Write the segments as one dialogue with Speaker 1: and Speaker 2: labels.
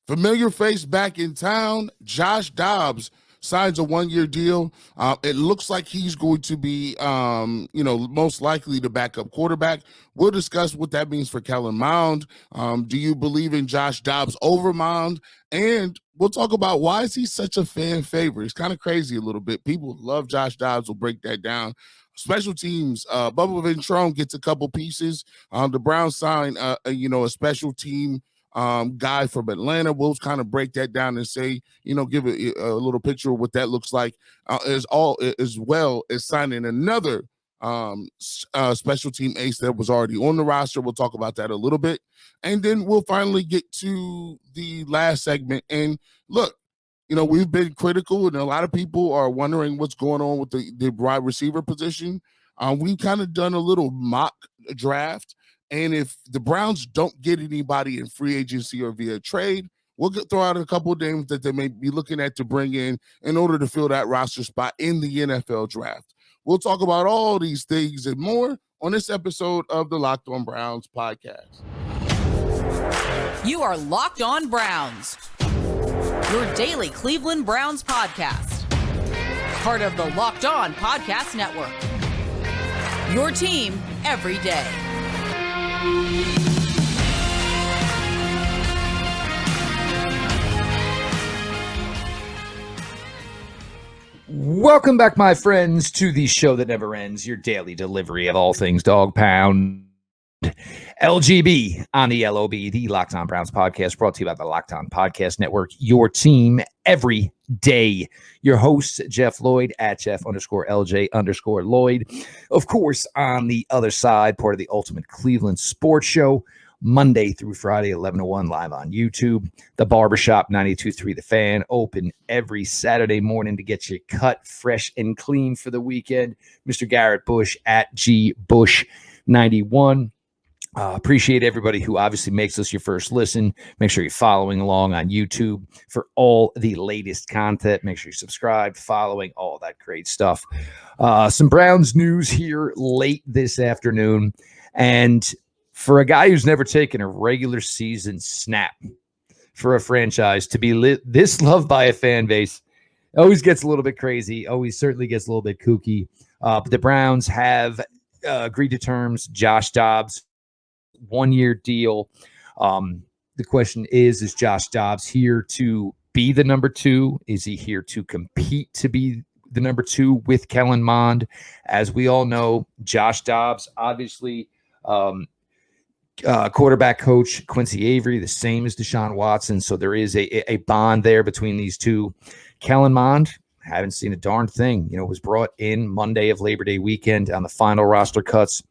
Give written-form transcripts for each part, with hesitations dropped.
Speaker 1: Familiar face back in town. Josh Dobbs signs a one-year deal. It looks like he's going to be, most likely the backup quarterback. We'll discuss what that means for Kellen Mond. Do you believe in Josh Dobbs over Mond? And we'll talk about why is he such a fan favorite. It's kind of crazy a little bit. People love Josh Dobbs. We'll break that down. Special teams, Bubba Ventrone gets a couple pieces. The Browns sign, a special team guy from Atlanta. We'll kind of break that down and say, give a little picture of what that looks like, as well as signing another special team ace that was already on the roster. We'll talk about that a little bit. And then we'll finally get to the last segment. And look, we've been critical, and a lot of people are wondering what's going on with the wide receiver position. We've kind of done a little mock draft. And if the Browns don't get anybody in free agency or via trade, we'll throw out a couple of names that they may be looking at to bring in order to fill that roster spot in the NFL draft. We'll talk about all these things and more on this episode of the Locked On Browns podcast.
Speaker 2: You are Locked On Browns, your daily Cleveland Browns podcast. Part of the Locked On Podcast Network, your team every day.
Speaker 3: Welcome back, my friends, to the show that never ends, your daily delivery of all things dog pound. LGB on the LOB, the Locked On Browns podcast, brought to you by the Locked On Podcast Network, your team every day. Your host, Jeff Lloyd, at Jeff_LJ_Lloyd. Of course, on the other side, part of the Ultimate Cleveland Sports Show, Monday through Friday, 11 to 1, live on YouTube. The Barbershop, 92.3 The Fan, open every Saturday morning to get you cut fresh and clean for the weekend. Mr. Garrett Bush at GBush91. Appreciate everybody who obviously makes us your first listen. Make sure you're following along on YouTube for all the latest content. Make sure you subscribe, following, all that great stuff. Some Browns news here late this afternoon. And for a guy who's never taken a regular season snap for a franchise to be this loved by a fan base, always gets a little bit crazy, always certainly gets a little bit kooky. But the Browns have agreed to terms. Josh Dobbs, one-year deal. The question is Josh Dobbs here to be the number two? Is he here to compete to be the number two with Kellen Mond? As we all know, Josh Dobbs, obviously, quarterback coach Quincy Avery, the same as Deshaun Watson. So there is a bond there between these two. Kellen Mond, haven't seen a darn thing. Was brought in Monday of Labor Day weekend on the final roster cuts.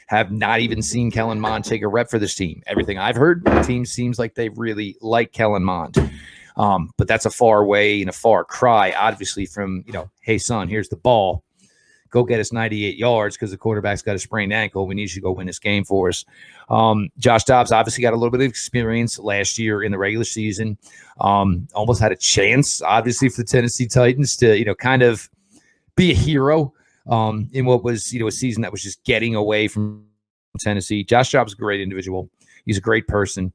Speaker 3: Have not even seen Kellen Mond take a rep for this team. Everything I've heard, the team seems like they really like Kellen Mond. But that's a far way and a far cry, obviously, from, hey, son, here's the ball. Go get us 98 yards because the quarterback's got a sprained ankle. We need you to go win this game for us. Josh Dobbs obviously got a little bit of experience last year in the regular season. Almost had a chance, obviously, for the Tennessee Titans to, kind of be a hero in what was, a season that was just getting away from Tennessee. Josh Dobbs is a great individual. He's a great person.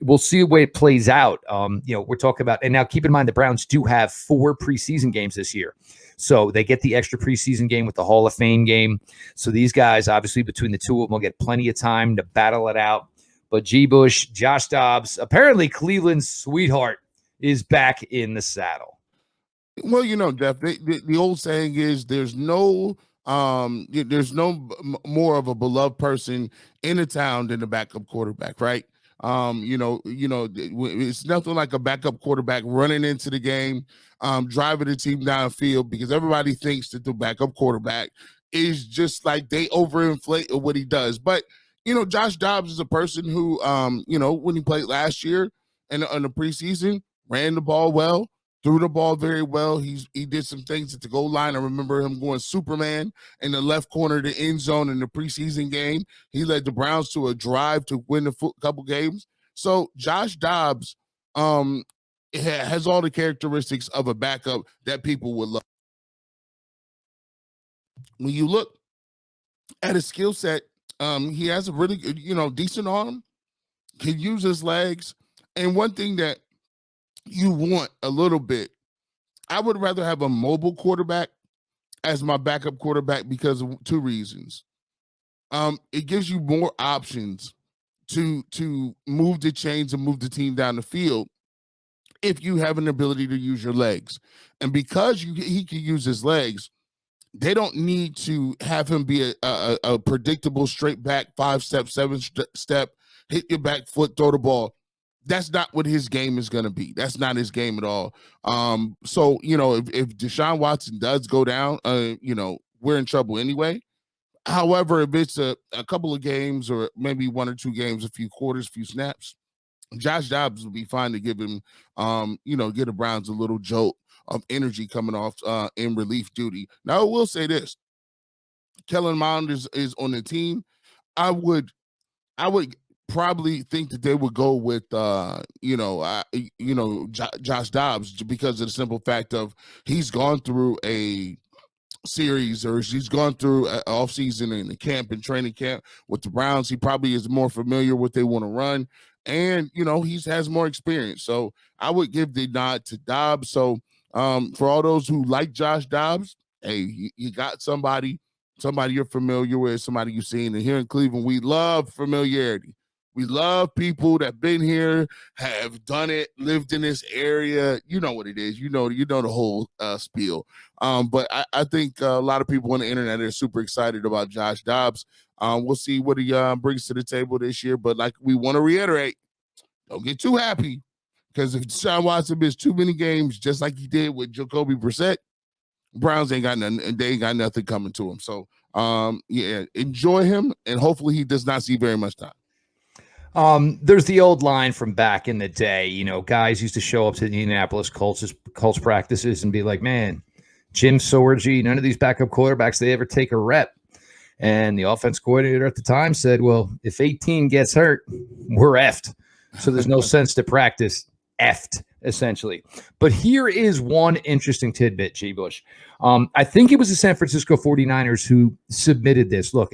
Speaker 3: We'll see the way it plays out. We're talking about, and now keep in mind the Browns do have 4 preseason games this year. So they get the extra preseason game with the Hall of Fame game. So these guys, obviously, between the two of them, will get plenty of time to battle it out. But G. Bush, Josh Dobbs, apparently Cleveland's sweetheart, is back in the saddle.
Speaker 1: Well, Jeff, the old saying is there's no more of a beloved person in a town than a backup quarterback, right? It's nothing like a backup quarterback running into the game, driving the team downfield, because everybody thinks that the backup quarterback is just like they overinflate what he does. But, Josh Dobbs is a person who, when he played last year in the preseason, ran the ball well, threw the ball very well. He did some things at the goal line. I remember him going Superman in the left corner of the end zone in the preseason game. He led the Browns to a drive to win a couple games. So Josh Dobbs has all the characteristics of a backup that people would love. When you look at his skill set, he has a really good, decent arm, can use his legs. And one thing that you want a little bit, I would rather have a mobile quarterback as my backup quarterback because of two reasons. It gives you more options to move the chains and move the team down the field if you have an ability to use your legs. And because he can use his legs, they don't need to have him be a predictable straight back 5-step, 7-step, hit your back foot, throw the ball. That's not what his game is going to be. That's not his game at all. So, if Deshaun Watson does go down, we're in trouble anyway. However, if it's a couple of games or maybe one or two games, a few quarters, a few snaps, Josh Dobbs will be fine to give him, get the Browns a little jolt of energy coming off in relief duty. Now, I will say this. Kellen Mond is on the team. I would probably think that they would go with, Josh Dobbs because of the simple fact of he's gone through a series or she's gone through an offseason in the camp and training camp with the Browns. He probably is more familiar with what they want to run. And, he has more experience. So I would give the nod to Dobbs. So for all those who like Josh Dobbs, hey, you got somebody you're familiar with, somebody you've seen. And here in Cleveland, we love familiarity. We love people that have been here, have done it, lived in this area. You know what it is. You know the whole spiel. But I think a lot of people on the internet are super excited about Josh Dobbs. We'll see what he brings to the table this year. But like we want to reiterate, don't get too happy because if Deshaun Watson missed too many games, just like he did with Jacoby Brissett, Browns ain't got nothing, and they ain't got nothing coming to him. So, enjoy him, and hopefully he does not see very much time.
Speaker 3: There's the old line from back in the day, guys used to show up to the Indianapolis Colts practices and be like, man, Jim Sorgi, none of these backup quarterbacks, they ever take a rep. And the offense coordinator at the time said, well, if 18 gets hurt, we're effed. So there's no sense to practice effed, essentially. But here is one interesting tidbit, G. Bush. I think it was the San Francisco 49ers who submitted this. Look,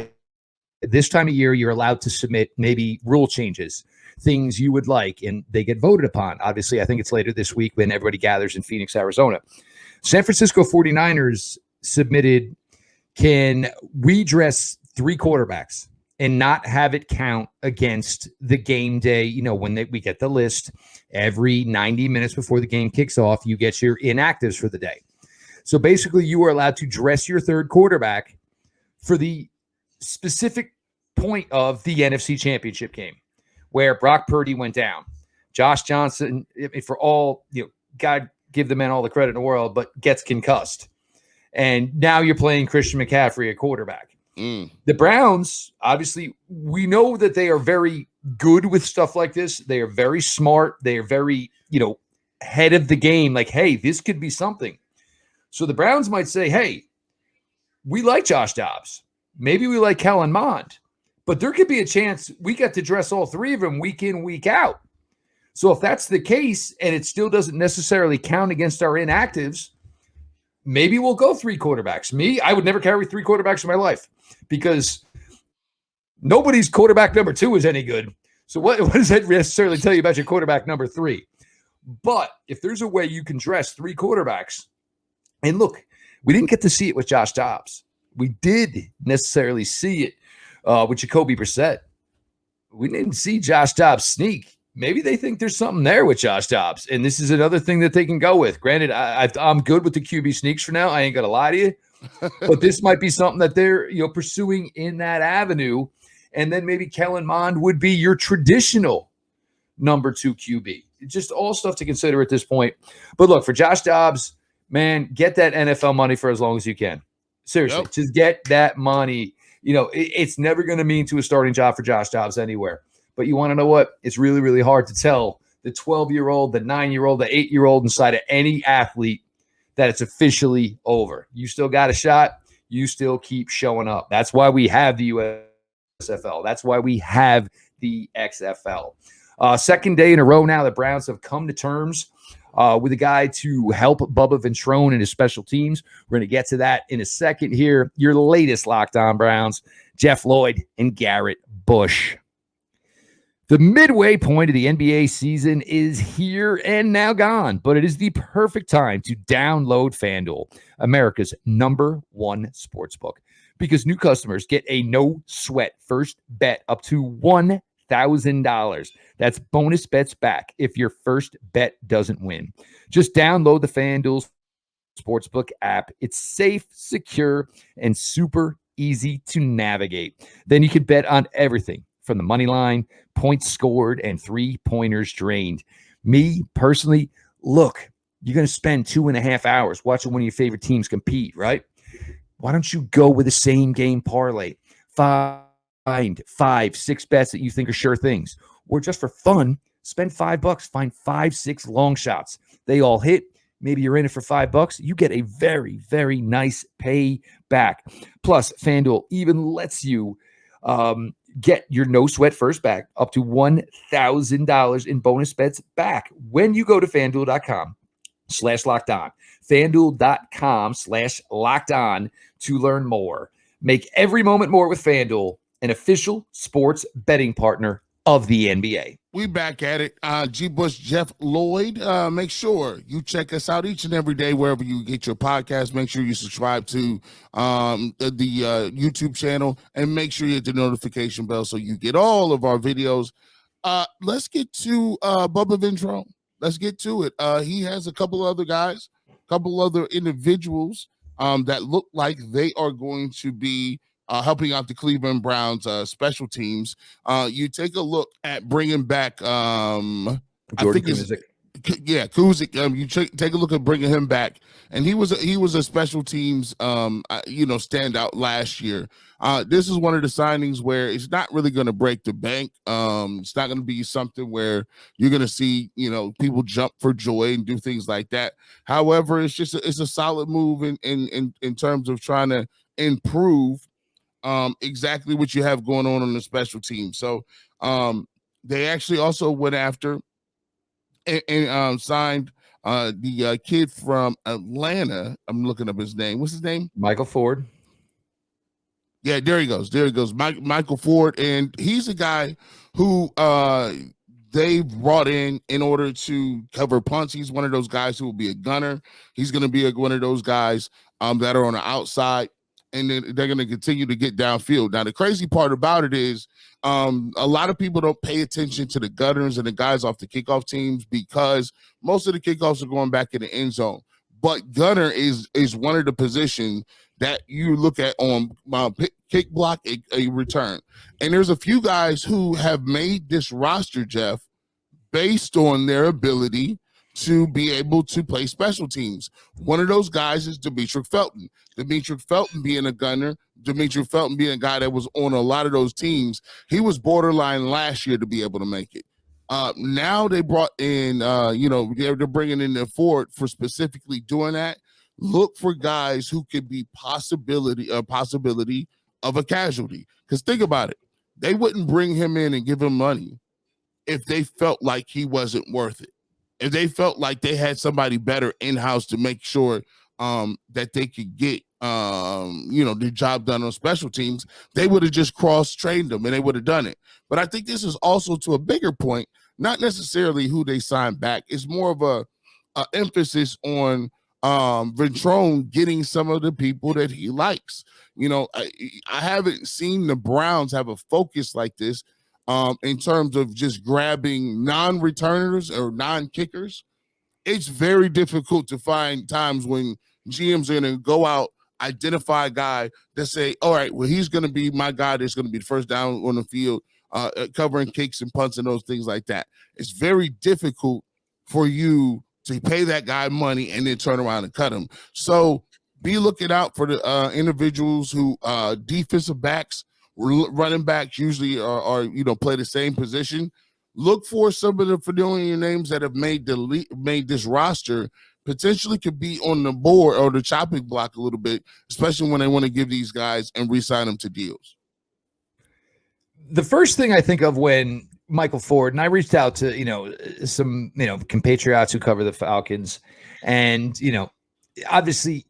Speaker 3: this time of year, you're allowed to submit maybe rule changes, things you would like, and they get voted upon. Obviously, I think it's later this week when everybody gathers in Phoenix, Arizona. San Francisco 49ers submitted, can we dress 3 quarterbacks and not have it count against the game day? When we get the list, every 90 minutes before the game kicks off, you get your inactives for the day. So basically, you are allowed to dress your third quarterback for the specific point of the NFC Championship game where Brock Purdy went down. Josh Johnson, for all, God give the man all the credit in the world, but gets concussed. And now you're playing Christian McCaffrey at quarterback. The Browns, obviously, we know that they are very good with stuff like this. They are very smart. They are very, ahead of the game. Like, hey, this could be something. So the Browns might say, hey, we like Josh Dobbs. Maybe we like Kellen Mond. But there could be a chance we get to dress all 3 of them week in, week out. So if that's the case and it still doesn't necessarily count against our inactives, maybe we'll go 3 quarterbacks. Me, I would never carry 3 quarterbacks in my life because nobody's quarterback number 2 is any good. So what does that necessarily tell you about your quarterback number 3? But if there's a way you can dress 3 quarterbacks, and look, we didn't get to see it with Josh Dobbs. We did necessarily see it with Jacoby Brissett. We didn't see Josh Dobbs sneak. Maybe they think there's something there with Josh Dobbs, and this is another thing that they can go with. Granted, I'm good with the QB sneaks for now. I ain't gonna lie to you, but this might be something that they're pursuing in that avenue. And then maybe Kellen Mond would be your traditional number 2 QB. Just all stuff to consider at this point. But look, for Josh Dobbs, man, get that NFL money for as long as you can. Seriously, Just get that money. It's never going to mean to a starting job for Josh Dobbs anywhere. But you want to know what? It's really, really hard to tell the 12-year-old, the 9-year-old, the 8-year-old inside of any athlete that it's officially over. You still got a shot. You still keep showing up. That's why we have the USFL. That's why we have the XFL. Second day in a row now, the Browns have come to terms with a guy to help Bubba Ventrone and his special teams. We're going to get to that in a second here. Your latest Locked On Browns, Jeff Lloyd and Garrett Bush. The midway point of the NBA season is here and now gone, but it is the perfect time to download FanDuel, America's #1 sportsbook, because new customers get a no-sweat first bet up to $1,000. That's bonus bets back if your first bet doesn't win. Just download the FanDuel Sportsbook app. It's safe, secure, and super easy to navigate. Then you can bet on everything from the money line, points scored, and 3-pointers drained. Me, personally, look, you're going to spend 2.5 hours watching one of your favorite teams compete, right? Why don't you go with the same game parlay? Find 5-6 bets that you think are sure things. Or just for fun, spend $5, find 5-6 long shots. They all hit. Maybe you're in it for $5. You get a very, very nice payback. Plus, FanDuel even lets you get your no-sweat first back up to $1,000 in bonus bets back when you go to FanDuel.com/lockedon. FanDuel.com/lockedon to learn more. Make every moment more with FanDuel, an official sports betting partner of the NBA.
Speaker 1: We back at it. G. Bush, Jeff Lloyd. Make sure you check us out each and every day wherever you get your podcast. Make sure you subscribe to the YouTube channel, and make sure you hit the notification bell so you get all of our videos. Let's get to Bubba Ventrone. Let's get to it. He has a couple other guys, a couple other individuals that look like they are going to be helping out the Cleveland Browns special teams. You take a look at bringing back, I think it's Kuzik. You take a look at bringing him back, and he was a special teams, standout last year. This is one of the signings where it's not really going to break the bank. It's not going to be something where you're going to see, people jump for joy and do things like that. However, it's a solid move in terms of trying to improve exactly what you have going on the special team. So they actually also went after and signed the kid from Atlanta. I'm looking up his name. What's his name?
Speaker 3: Michael Ford.
Speaker 1: Yeah, there he goes. Michael Ford. And he's a guy who they brought in order to cover punts. He's one of those guys who will be a gunner. He's going to be one of those guys that are on the outside, and then they're going to continue to get downfield. Now, the crazy part about it is a lot of people don't pay attention to the gunners and the guys off the kickoff teams because most of the kickoffs are going back in the end zone. But gunner is one of the positions that you look at on kick block, a return. And there's a few guys who have made this roster, Jeff, based on their ability to be able to play special teams. One of those guys is Demetric Felton. Demetric Felton being a gunner, Demetric Felton being a guy that was on a lot of those teams. He was borderline last year to be able to make it. Now they brought in, they're bringing in the Ford for specifically doing that. Look for guys who could be possibility of a casualty. Because think about it. They wouldn't bring him in and give him money if they felt like he wasn't worth it. If they felt like they had somebody better in-house to make sure that they could get the job done on special teams, they would have just cross-trained them and they would have done it. But I think this is also to a bigger point, not necessarily who they signed back. It's more of a emphasis on Ventrone getting some of the people that he likes. I haven't seen the Browns have a focus like this in terms of just grabbing non-returners or non-kickers. It's very difficult to find times when GMs are going to go out, identify a guy that say, all right, well, he's going to be my guy that's going to be the first down on the field, covering kicks and punts and those things like that. It's very difficult for you to pay that guy money and then turn around and cut him. So be looking out for the individuals who defensive backs, running backs usually are play the same position. Look for some of the familiar names that have made this roster, potentially could be on the board or the chopping block a little bit, especially when they want to give these guys and re-sign them to deals.
Speaker 3: The first thing I think of when Michael Ford, and I reached out to, some, compatriots who cover the Falcons, and, obviously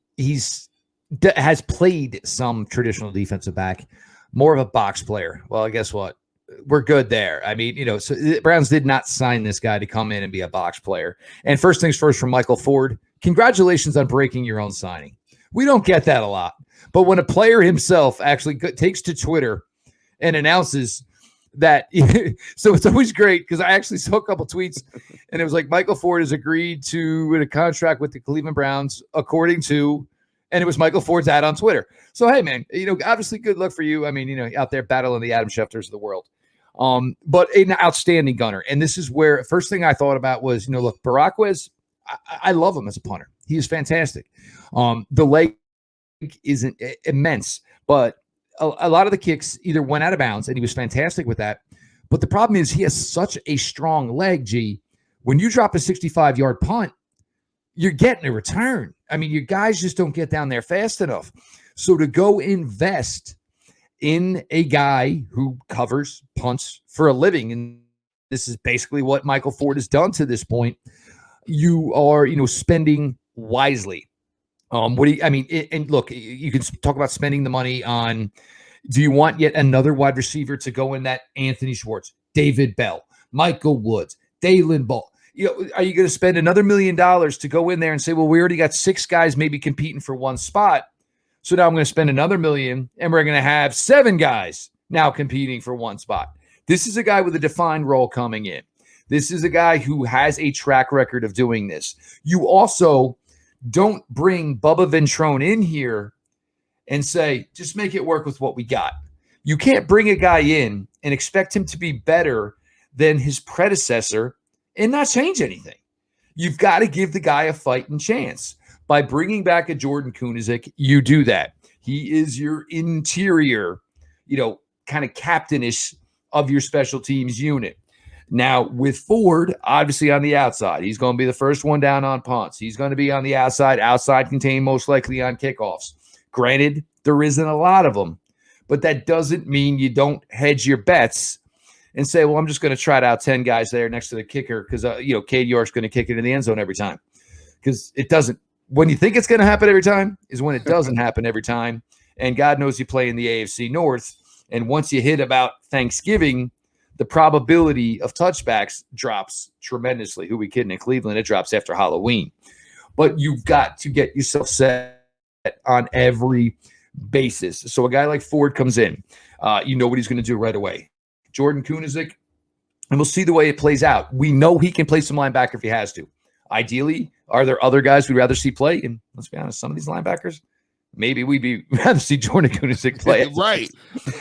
Speaker 3: has played some traditional defensive back, more of a box player. Well, guess what? we're good there. I mean, so the Browns did not sign this guy to come in and be a box player. And first things first from Michael Ford, congratulations on breaking your own signing. We don't get that a lot. But when a player himself actually takes to Twitter and announces that, so it's always great because I actually saw a couple tweets and it was like Michael Ford has agreed to a contract with the Cleveland Browns according to, and it was Michael Ford's ad on Twitter. So, hey, man, obviously good luck for you. I mean, out there battling the Adam Schefters of the world. But an outstanding gunner. And this is where first thing I thought about was, look, Baraquez, I love him as a punter. He is fantastic. The leg isn't immense, but a lot of the kicks either went out of bounds, and he was fantastic with that. But the problem is he has such a strong leg, G. When you drop a 65-yard punt, you're getting a return. I mean, your guys just don't get down there fast enough. So to go invest in a guy who covers punts for a living, and this is basically what Michael Ford has done to this point, you are, spending wisely. And look, you can talk about spending the money on, do you want yet another wide receiver to go in that Anthony Schwartz, David Bell, Michael Woods, Dalen Ball? Are you going to spend another $1 million to go in there and say, well, we already got 6 guys maybe competing for one spot, so now I'm going to spend another $1 million, and we're going to have 7 guys now competing for one spot. This is a guy with a defined role coming in. This is a guy who has a track record of doing this. You also don't bring Bubba Ventrone in here and say, just make it work with what we got. You can't bring a guy in and expect him to be better than his predecessor and not change anything. You've got to give the guy a fighting chance. By bringing back a Jordan Kunaszyk, you do that. He is your interior, kind of captainish of your special teams unit. Now, with Ford, obviously on the outside, he's going to be the first one down on punts. He's going to be on the outside contained most likely on kickoffs. Granted, there isn't a lot of them, but that doesn't mean you don't hedge your bets and say, well, I'm just going to trot out 10 guys there next to the kicker because, Cade York's going to kick it in the end zone every time. Because it doesn't. When you think it's going to happen every time is when it doesn't happen every time. And God knows you play in the AFC North. And once you hit about Thanksgiving, the probability of touchbacks drops tremendously. Who we kidding? In Cleveland, it drops after Halloween. But you've got to get yourself set on every basis. So a guy like Ford comes in. You know what he's going to do right away. Jordan Kunaszyk, and we'll see the way it plays out. We know he can play some linebacker if he has to. Ideally, are there other guys we'd rather see play? And let's be honest, some of these linebackers, maybe we'd rather see Jordan Kunaszyk play.
Speaker 1: Right.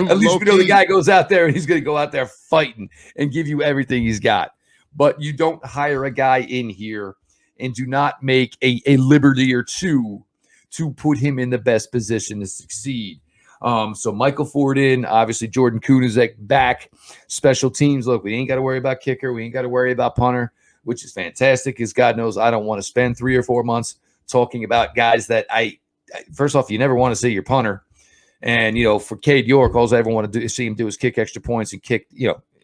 Speaker 3: At least we know the guy goes out there and he's going to go out there fighting and give you everything he's got. But you don't hire a guy in here and do not make a liberty or two to put him in the best position to succeed. So Michael Ford in, obviously Jordan Kunaszyk back. Special teams, look, we ain't got to worry about kicker. We ain't got to worry about punter, which is fantastic because God knows I don't want to spend 3 or 4 months talking about guys that first off, you never want to see your punter. And, for Cade York, all I ever want to do is see him do is kick extra points and kick,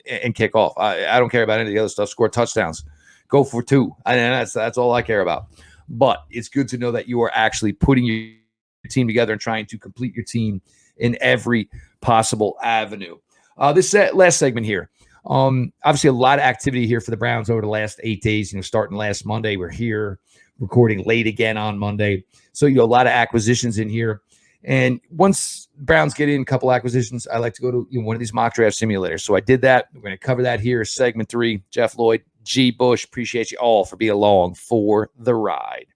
Speaker 3: and kick off. I don't care about any of the other stuff. Score touchdowns. Go for 2. And that's all I care about. But it's good to know that you are actually putting your team together and trying to complete your team in every possible avenue. This last segment here. Obviously, a lot of activity here for the Browns over the last 8 days. Starting last Monday, we're here recording late again on Monday. So, a lot of acquisitions in here. And once Browns get in a couple acquisitions, I like to go to one of these mock draft simulators. So I did that. We're going to cover that here. Segment 3. Jeff Lloyd, G. Bush, appreciate you all for being along for the ride.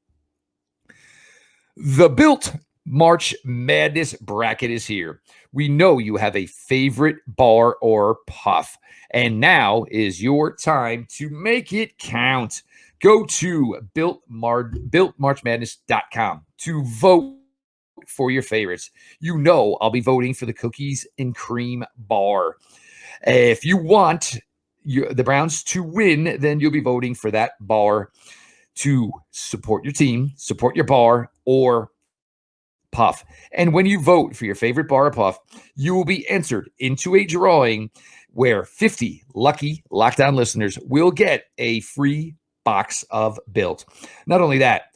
Speaker 3: The Built March Madness bracket is here. We know you have a favorite bar or puff, and now is your time to make it count. Go to builtmarchmadness.com to vote for your favorites. I'll be voting for the cookies and cream bar. If you want the Browns to win, then you'll be voting for that bar to support your team, support your bar, or puff. And when you vote for your favorite bar or puff, you will be entered into a drawing where 50 lucky Lockdown listeners will get a free box of Built. Not only that,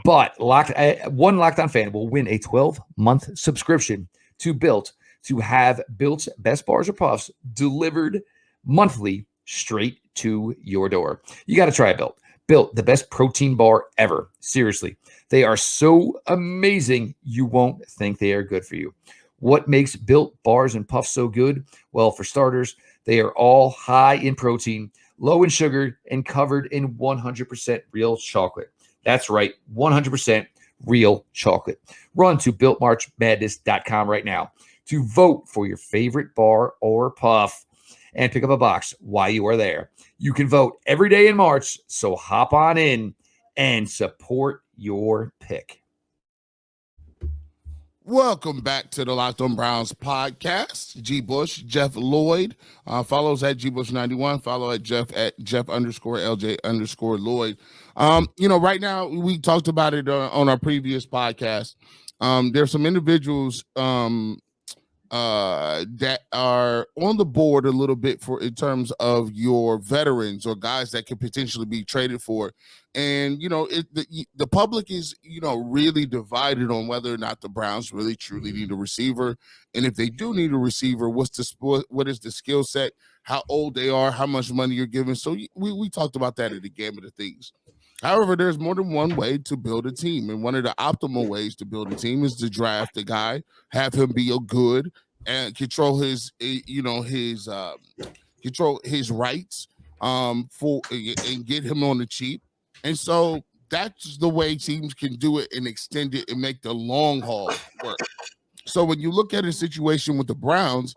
Speaker 3: but one Lockdown fan will win a 12-month subscription to Built to have Built's best bars or puffs delivered monthly straight to your door. You got to try Built. Built, the best protein bar ever. Seriously, they are so amazing, you won't think they are good for you. What makes Built bars and puffs so good? Well, for starters, they are all high in protein, low in sugar, and covered in 100% real chocolate. That's right, 100% real chocolate. Run to BuiltMarchMadness.com right now to vote for your favorite bar or puff and pick up a box while you are there. You can vote every day in March, so hop on in and support your pick.
Speaker 1: Welcome back to the Locked On Browns podcast. G. Bush, Jeff Lloyd. Follows at GBush91. Follow at Jeff @Jeff_LJ_ Lloyd. Right now, we talked about it on our previous podcast. There's some individuals that are on the board a little bit in terms of your veterans or guys that could potentially be traded for. And, the public is, really divided on whether or not the Browns really truly need a receiver. And if they do need a receiver, what is the skill set, how old they are, how much money you're giving. So we talked about that at the gamut of things. However, there's more than one way to build a team. And one of the optimal ways to build a team is to draft a guy, have him be a good and control his rights and get him on the cheap. And so that's the way teams can do it and extend it and make the long haul work. So when you look at a situation with the Browns,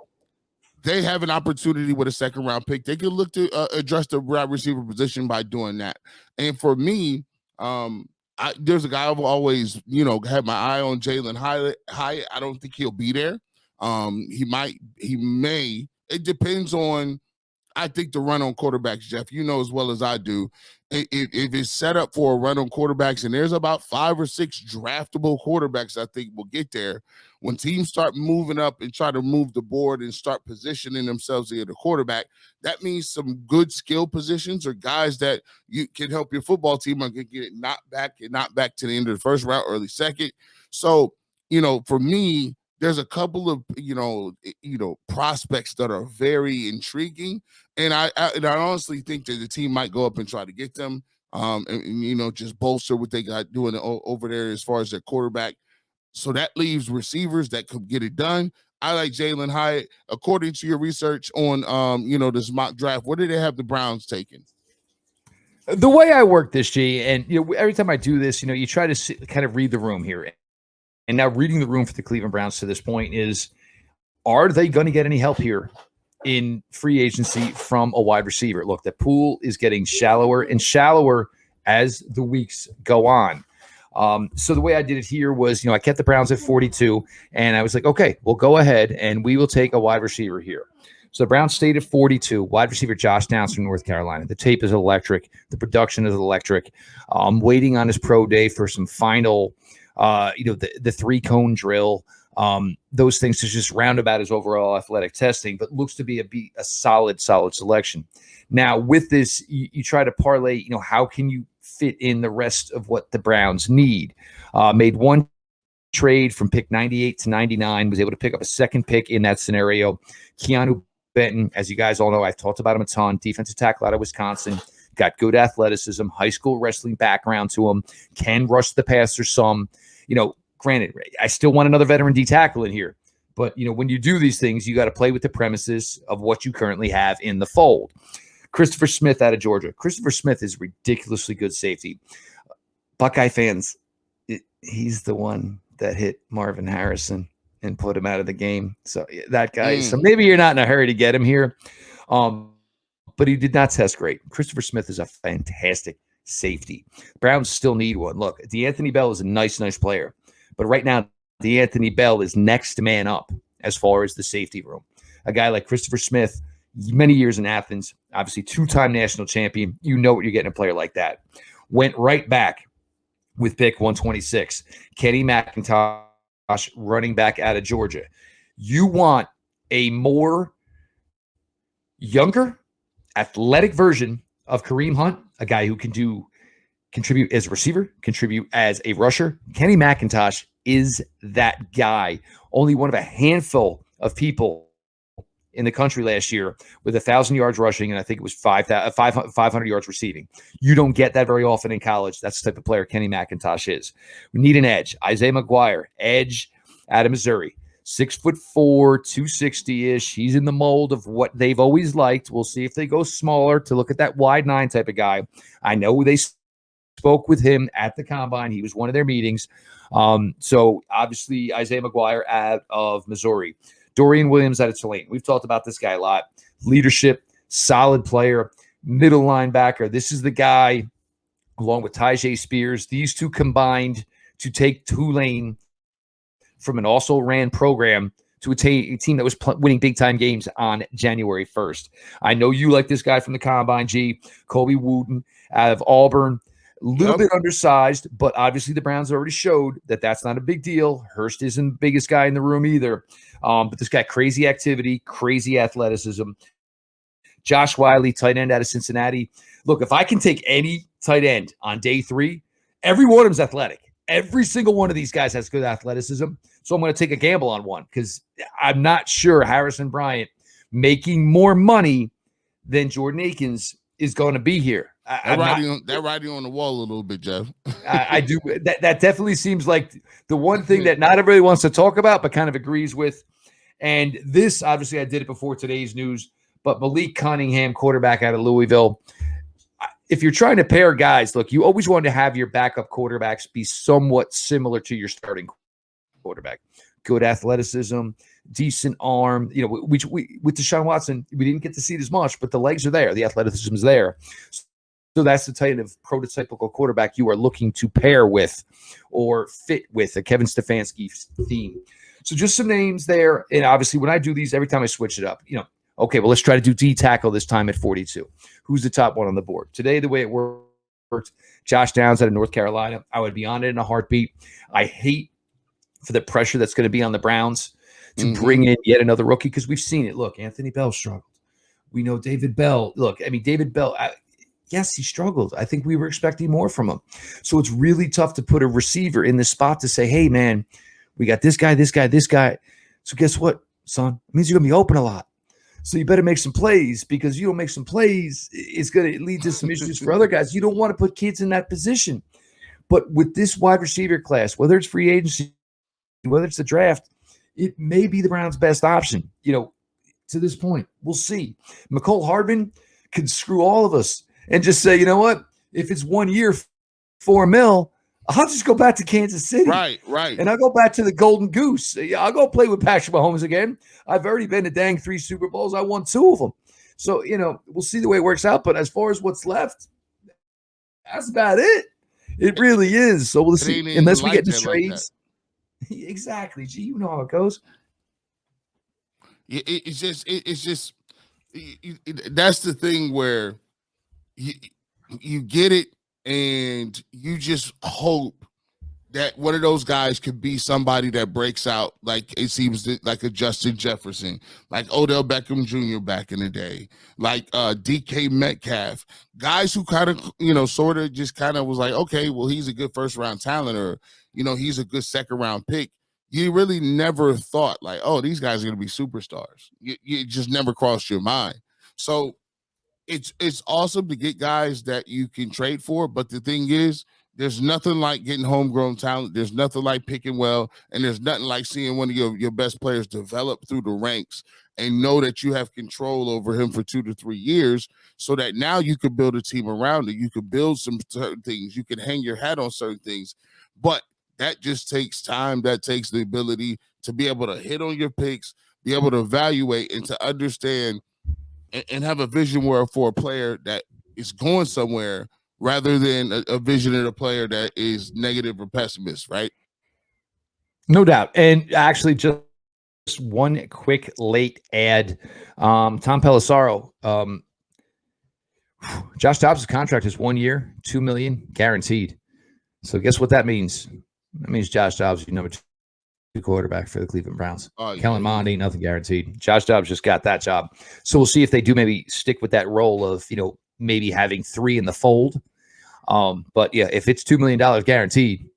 Speaker 1: they have an opportunity with a second round pick. They can look to address the wide receiver position by doing that. And for me, there's a guy I've always, had my eye on, Jalen Hyatt. I don't think he'll be there. He may. It depends on, I think, the run on quarterbacks, Jeff. You know as well as I do. If it's set up for a run on quarterbacks, and there's about 5 or 6 draftable quarterbacks I think will get there, when teams start moving up and try to move the board and start positioning themselves at the quarterback, that means some good skill positions or guys that you can help your football team are going to get it knocked back to the end of the first round, early second. So, for me, there's a couple of prospects that are very intriguing, and I honestly think that the team might go up and try to get them, and just bolster what they got doing over there as far as their quarterback. So that leaves receivers that could get it done. I like Jalen Hyatt. According to your research on this mock draft, what did they have the Browns taking?
Speaker 3: The way I work this, G, and every time I do this, you try to kind of read the room here. And now reading the room for the Cleveland Browns to this point is, are they going to get any help here in free agency from a wide receiver? Look, the pool is getting shallower and shallower as the weeks go on. So the way I did it here was, I kept the Browns at 42, and I was like, okay, we'll go ahead and we will take a wide receiver here. So the Browns stayed at 42, wide receiver Josh Dobbs from North Carolina. The tape is electric. The production is electric. Waiting on his pro day for some final the 3-cone drill, those things to just round about his overall athletic testing, but looks to be a solid selection. Now, with this, you try to parlay, how can you fit in the rest of what the Browns need? Made one trade from pick 98 to 99, was able to pick up a second pick in that scenario. Keanu Benton, as you guys all know, I've talked about him a ton, defensive tackle out of Wisconsin. Got good athleticism, high school wrestling background to him, can rush the passer some. Granted, I still want another veteran D tackle in here, but when you do these things, you got to play with the premises of what you currently have in the fold. Christopher Smith out of Georgia. Christopher Smith is ridiculously good safety. Buckeye fans, he's the one that hit Marvin Harrison and put him out of the game. So that guy. So maybe you're not in a hurry to get him here. But he did not test great. Christopher Smith is a fantastic safety. Browns still need one. Look, DeAnthony Bell is a nice player. But right now, DeAnthony Bell is next man up as far as the safety room. A guy like Christopher Smith, many years in Athens, obviously 2-time national champion. You know what you're getting a player like that. Went right back with pick 126. Kenny McIntosh, running back out of Georgia. You want a more younger, athletic version of Kareem Hunt, a guy who can contribute as a receiver, contribute as a rusher. Kenny McIntosh is that guy. Only one of a handful of people in the country last year with 1,000 yards rushing, and I think it was 500 yards receiving. You don't get that very often in college. That's the type of player Kenny McIntosh is. We need an edge. Isaiah McGuire, edge out of Missouri. 6'4", 260-ish. He's in the mold of what they've always liked. We'll see if they go smaller to look at that wide 9 type of guy. I know they spoke with him at the Combine. He was one of their meetings. So obviously Isaiah McGuire out of Missouri. Dorian Williams out of Tulane. We've talked about this guy a lot. Leadership, solid player, middle linebacker. This is the guy, along with Tyjae Spears, these two combined to take Tulane from an also-ran program to a team that was winning big-time games on January 1st. I know you like this guy from the Combine, G. Colby Wooten out of Auburn. A little bit undersized, but obviously the Browns already showed that that's not a big deal. Hurst isn't the biggest guy in the room either. But this guy, crazy activity, crazy athleticism. Josh Wiley, tight end out of Cincinnati. Look, if I can take any tight end on day 3, every one of them's athletic. Every single one of these guys has good athleticism. So I'm going to take a gamble on one because I'm not sure Harrison Bryant making more money than Jordan Akins is going to be here.
Speaker 1: That writing on the wall a little bit, Jeff.
Speaker 3: I do. That definitely seems like the one thing that not everybody wants to talk about, but kind of agrees with. And this, obviously, I did it before today's news, but Malik Cunningham, quarterback out of Louisville. If you're trying to pair guys, look, you always want to have your backup quarterbacks be somewhat similar to your starting quarterback. Good athleticism, decent arm. You know, with Deshaun Watson, we didn't get to see it as much, but the legs are there. The athleticism is there. So that's the type of prototypical quarterback you are looking to pair with or fit with, a Kevin Stefanski theme. So just some names there. And obviously, when I do these, every time I switch it up, okay, well, let's try to do D tackle this time at 42. Who's the top one on the board? Today, the way it worked, Josh Downs out of North Carolina. I would be on it in a heartbeat. I hate for the pressure that's going to be on the Browns to bring in yet another rookie because we've seen it. Look, Anthony Bell struggled. We know David Bell. Look, I mean, David Bell, yes, he struggled. I think we were expecting more from him. So it's really tough to put a receiver in this spot to say, hey, man, we got this guy, this guy, this guy. So guess what, son? It means you're going to be open a lot. So you better make some plays because you don't make some plays, it's going to lead to some issues for other guys. You don't want to put kids in that position. But with this wide receiver class, whether it's free agency, whether it's the draft, it may be the Browns' best option, to this point. We'll see. McCole Hardman could screw all of us and just say, you know what? If it's 1 year, $4 million, I'll just go back to Kansas City.
Speaker 1: Right.
Speaker 3: And I'll go back to the Golden Goose. I'll go play with Patrick Mahomes again. I've already been to dang 3 Super Bowls. I won 2 of them. So, we'll see the way it works out. But as far as what's left, that's about it. It really is. So we'll see. Unless we get into trades. Like exactly. Gee, you know how it goes.
Speaker 1: It's just that's the thing where you get it and you just hope that one of those guys could be somebody that breaks out, like it seems like a Justin Jefferson, like Odell Beckham Jr. back in the day, like DK Metcalf, guys who kind of, sort of just kind of was like, okay, well, he's a good first round talent, or, he's a good second round pick. You really never thought like, oh, these guys are going to be superstars. You just never crossed your mind. So it's awesome to get guys that you can trade for. But the thing is, there's nothing like getting homegrown talent. There's nothing like picking well. And there's nothing like seeing one of your best players develop through the ranks and know that you have control over him for 2 to 3 years so that now you could build a team around it. You could build some certain things. You can hang your hat on certain things. But that just takes time. That takes the ability to be able to hit on your picks, be able to evaluate and to understand and have a vision for a player that is going somewhere rather than a vision of a player that is negative or pessimist, right?
Speaker 3: No doubt. And actually, just one quick late ad. Tom Pelissaro, Josh Dobbs' contract is 1 year, $2 million guaranteed. So guess what that means? That means Josh Dobbs, number 2 quarterback for the Cleveland Browns. Kellen Mond ain't nothing guaranteed. Josh Dobbs just got that job. So we'll see if they do maybe stick with that role of, maybe having 3 in the fold. But yeah, if it's $2 million guaranteed,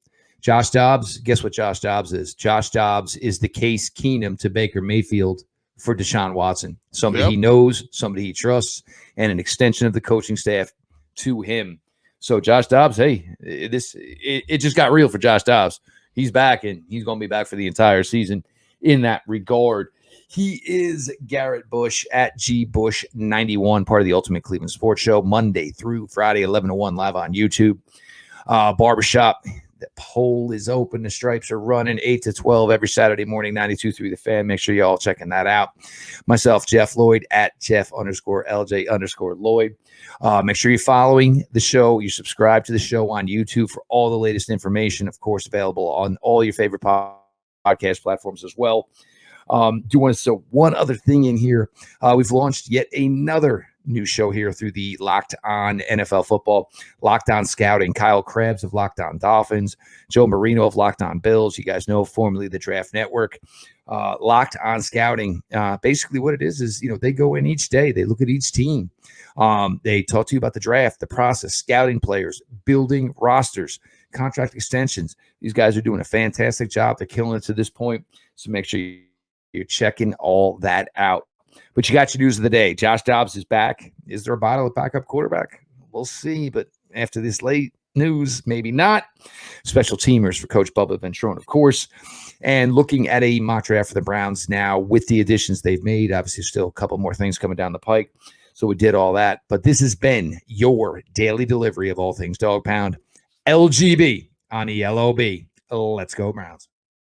Speaker 3: Josh Dobbs, guess what Josh Dobbs is? Josh Dobbs is the Case Keenum to Baker Mayfield for Deshaun Watson. Somebody he knows, somebody he trusts, and an extension of the coaching staff to him. So Josh Dobbs, hey, it just got real for Josh Dobbs. He's back, and he's going to be back for the entire season in that regard. He is Garrett Bush at GBush91, part of the Ultimate Cleveland Sports Show, Monday through Friday, 11 to 1, live on YouTube. Barbershop, the poll is open. The stripes are running 8 to 12 every Saturday morning, 92.3 The Fan. Make sure you all checking that out. Myself, Jeff Lloyd, at Jeff_LJ_Lloyd. Make sure you're following the show. You subscribe to the show on YouTube for all the latest information, of course, available on all your favorite podcast platforms as well. Do want to throw one other thing in here. We've launched yet another new show here through the Locked On NFL Football, Locked On Scouting. Kyle Krabs of Locked On Dolphins, Joe Marino of Locked On Bills. You guys know, formerly the Draft Network. Locked On Scouting. Basically what it is, they go in each day. They look at each team. They talk to you about the draft, the process, scouting players, building rosters, contract extensions. These guys are doing a fantastic job. They're killing it to this point. So make sure you're checking all that out. But you got your news of the day. Josh Dobbs is back. Is there a bottle of backup quarterback? We'll see. But after this late news, maybe not. Special teamers for Coach Bubba Ventrone, of course. And looking at a mock draft for the Browns now with the additions they've made. Obviously, still a couple more things coming down the pike. So we did all that. But this has been your daily delivery of all things Dog Pound. LGB on ELOB. Let's go, Browns.